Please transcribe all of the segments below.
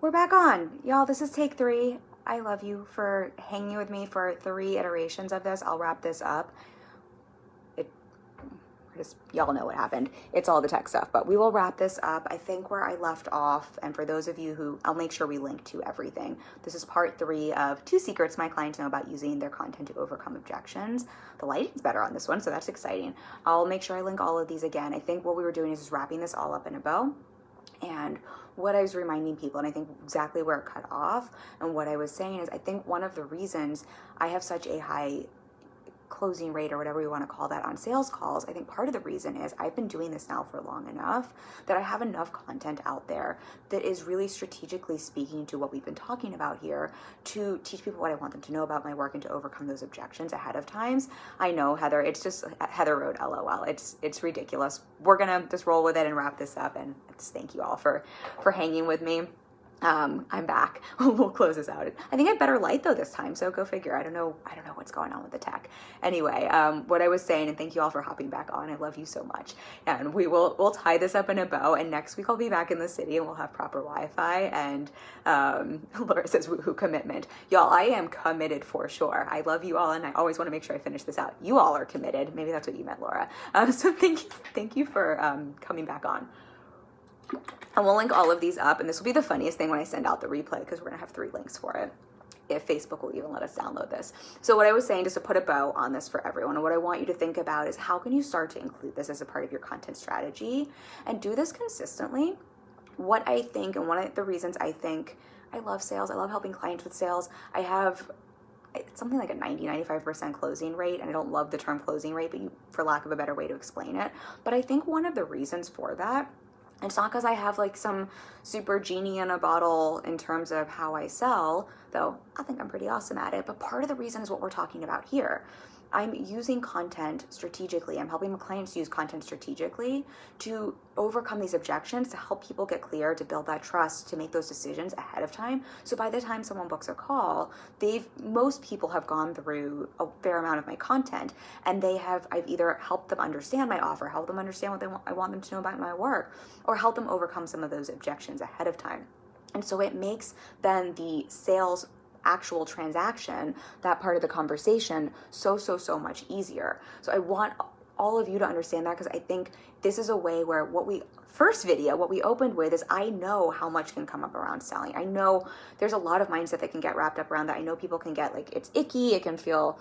We're back on. Y'all, this is take 3. I love you for hanging with me for 3 iterations of this. I'll wrap this up. Y'all know what happened. It's all the tech stuff, but we will wrap this up. I think where I left off, and for those of you who, I'll make sure we link to everything. This is part 3 of 2 secrets my clients know about using their content to overcome objections. The lighting's better on this one, so that's exciting. I'll make sure I link all of these again. I think what we were doing is just wrapping this all up in a bow. And what I was reminding people, and I think exactly where it cut off, and what I was saying is I think one of the reasons I have such a high closing rate or whatever you want to call that on sales calls, I think part of the reason is I've been doing this now for long enough that I have enough content out there that is really strategically speaking to what we've been talking about here to teach people what I want them to know about my work and to overcome those objections ahead of times. I know, Heather, it's just Heather wrote LOL. It's ridiculous. We're gonna just roll with it and wrap this up, and just thank you all for hanging with me. I'm back. We'll close this out. I think I had better light though this time, so go figure. I don't know what's going on with the tech. Anyway, what I was saying, and thank you all for hopping back on. I love you so much. And we'll tie this up in a bow, and next week I'll be back in the city and we'll have proper Wi-Fi. And Laura says woohoo commitment. Y'all, I am committed for sure. I love you all, and I always want to make sure I finish this out. You all are committed. Maybe that's what you meant, Laura. So thank you for coming back on. And we'll link all of these up, and this will be the funniest thing when I send out the replay because we're gonna have 3 links for it, if Facebook will even let us download this. So what I was saying, just to put a bow on this for everyone, and what I want you to think about is how can you start to include this as a part of your content strategy and do this consistently. What I think, and one of the reasons I think I love sales, I love helping clients with sales, I have it's something like a 90-95% closing rate, and I don't love the term closing rate, but for lack of a better way to explain it. But I think one of the reasons for that, it's not because I have like some super genie in a bottle in terms of how I sell, though I think I'm pretty awesome at it. But part of the reason is what we're talking about here. I'm using content strategically. I'm helping my clients use content strategically to overcome these objections, to help people get clear, to build that trust, to make those decisions ahead of time. So by the time someone books a call, most people have gone through a fair amount of my content, and I've either helped them understand my offer, helped them understand what I want them to know about my work, or helped them overcome some of those objections ahead of time. And so it makes then the sales actual transaction, that part of the conversation, so much easier. So I want all of you to understand that, because I think this is a way where what we opened with is I know how much can come up around selling. I know there's a lot of mindset that can get wrapped up around that. I know people can get like, it's icky, it can feel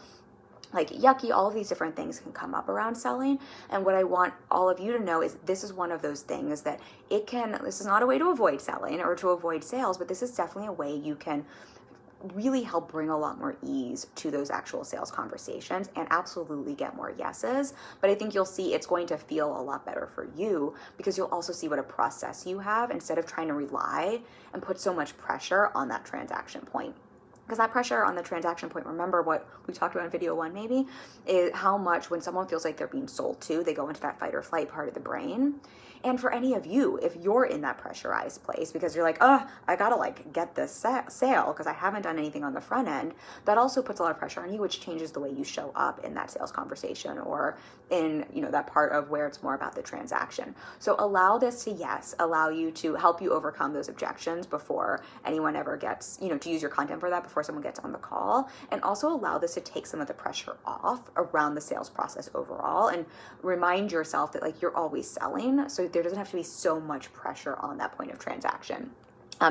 like yucky, all of these different things can come up around selling. And what I want all of you to know is this is one of those things that this is not a way to avoid selling or to avoid sales, but this is definitely a way you can really help bring a lot more ease to those actual sales conversations and absolutely get more yeses. But I think you'll see it's going to feel a lot better for you, because you'll also see what a process you have instead of trying to rely and put so much pressure on that transaction point. Because that pressure on the transaction point, remember what we talked about in video 1 maybe, is how much when someone feels like they're being sold to, they go into that fight or flight part of the brain. And for any of you, if you're in that pressurized place because you're like, I gotta like get this sale because I haven't done anything on the front end, that also puts a lot of pressure on you, which changes the way you show up in that sales conversation or in, that part of where it's more about the transaction. So allow this to allow you to help you overcome those objections before anyone ever gets, to use your content for that before someone gets on the call, and also allow this to take some of the pressure off around the sales process overall, and remind yourself that like you're always selling, so there doesn't have to be so much pressure on that point of transaction.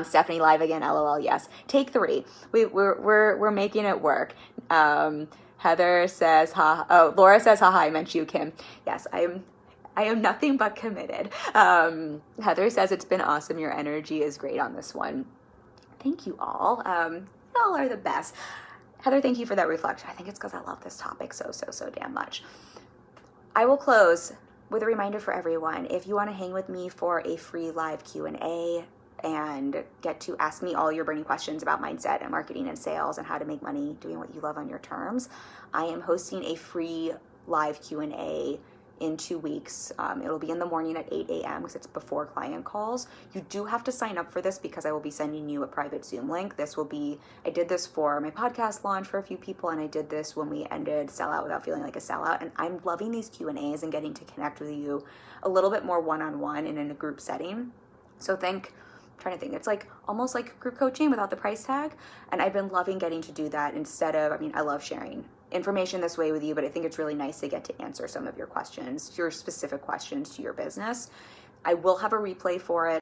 Stephanie live again, LOL, yes. Take 3. We're making it work. Heather says, Laura says, haha, I meant you, Kim. Yes, I am nothing but committed. Heather says, it's been awesome. Your energy is great on this one. Thank you all. Y'all are the best. Heather, thank you for that reflection. I think it's because I love this topic so damn much. I will close with a reminder for everyone. If you want to hang with me for a free live Q&A and get to ask me all your burning questions about mindset and marketing and sales and how to make money doing what you love on your terms, I am hosting a free live Q&A in 2 weeks. It'll be in the morning at 8 a.m. because it's before client calls. You do have to sign up for this because I will be sending you a private Zoom link. I did this for my podcast launch for a few people, and I did this when we ended Sellout Without Feeling Like a Sellout. And I'm loving these Q&As and getting to connect with you a little bit more one-on-one and in a group setting. So think trying to think, it's like almost like group coaching without the price tag. And I've been loving getting to do that instead of, I mean, I love sharing information this way with you, but I think it's really nice to get to answer some of your questions, your specific questions to your business. I will have a replay for it.